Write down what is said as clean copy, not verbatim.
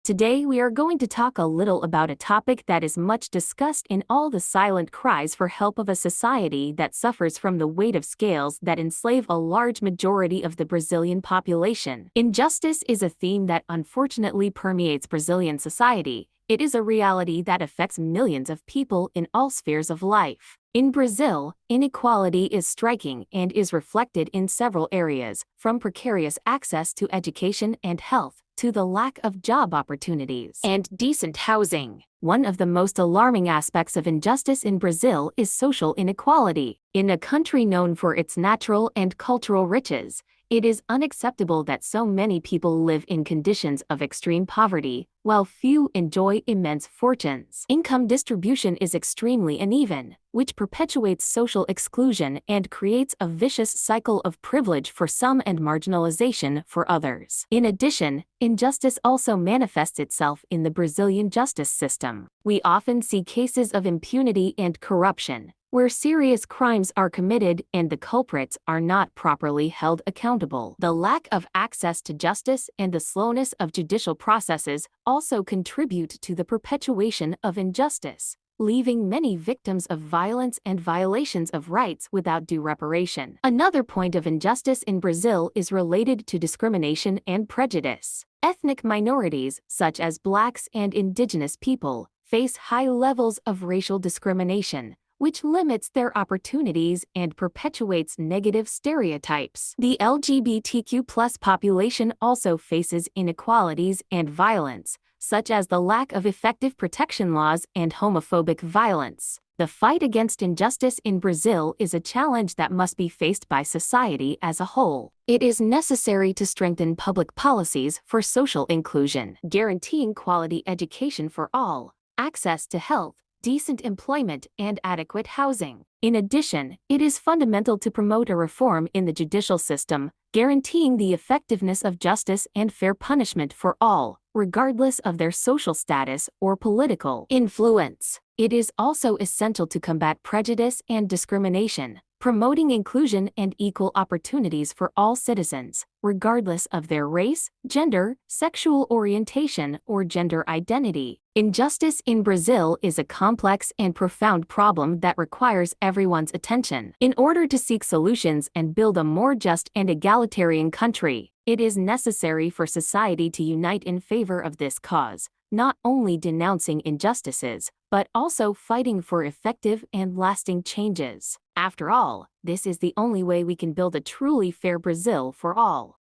Today we are going to talk a little about a topic that is much discussed in all the silent cries for help of a society that suffers from the weight of scales that enslave a large majority of the Brazilian population. Injustice is a theme that unfortunately permeates Brazilian society. It is a reality that affects millions of people in all spheres of life. In Brazil, inequality is striking and is reflected in several areas, from precarious access to education and health, to the lack of job opportunities and decent housing. One of the most alarming aspects of injustice in Brazil is social inequality. In a country known for its natural and cultural riches, it is unacceptable that so many people live in conditions of extreme poverty, while few enjoy immense fortunes. Income distribution is extremely uneven, which perpetuates social exclusion and creates a vicious cycle of privilege for some and marginalization for others. In addition, injustice also manifests itself in the Brazilian justice system. We often see cases of impunity and corruption, where serious crimes are committed and the culprits are not properly held accountable. The lack of access to justice and the slowness of judicial processes also contribute to the perpetuation of injustice, leaving many victims of violence and violations of rights without due reparation. Another point of injustice in Brazil is related to discrimination and prejudice. Ethnic minorities, such as blacks and indigenous people, face high levels of racial discrimination, which limits their opportunities and perpetuates negative stereotypes. The LGBTQ+ population also faces inequalities and violence, such as the lack of effective protection laws and homophobic violence. The fight against injustice in Brazil is a challenge that must be faced by society as a whole. It is necessary to strengthen public policies for social inclusion, guaranteeing quality education for all, access to health, decent employment, and adequate housing. In addition, it is fundamental to promote a reform in the judicial system, guaranteeing the effectiveness of justice and fair punishment for all, regardless of their social status or political influence. It is also essential to combat prejudice and discrimination, promoting inclusion and equal opportunities for all citizens, regardless of their race, gender, sexual orientation, or gender identity. Injustice in Brazil is a complex and profound problem that requires everyone's attention. In order to seek solutions and build a more just and egalitarian country, it is necessary for society to unite in favor of this cause, not only denouncing injustices, but also fighting for effective and lasting changes. After all, this is the only way we can build a truly fair Brazil for all.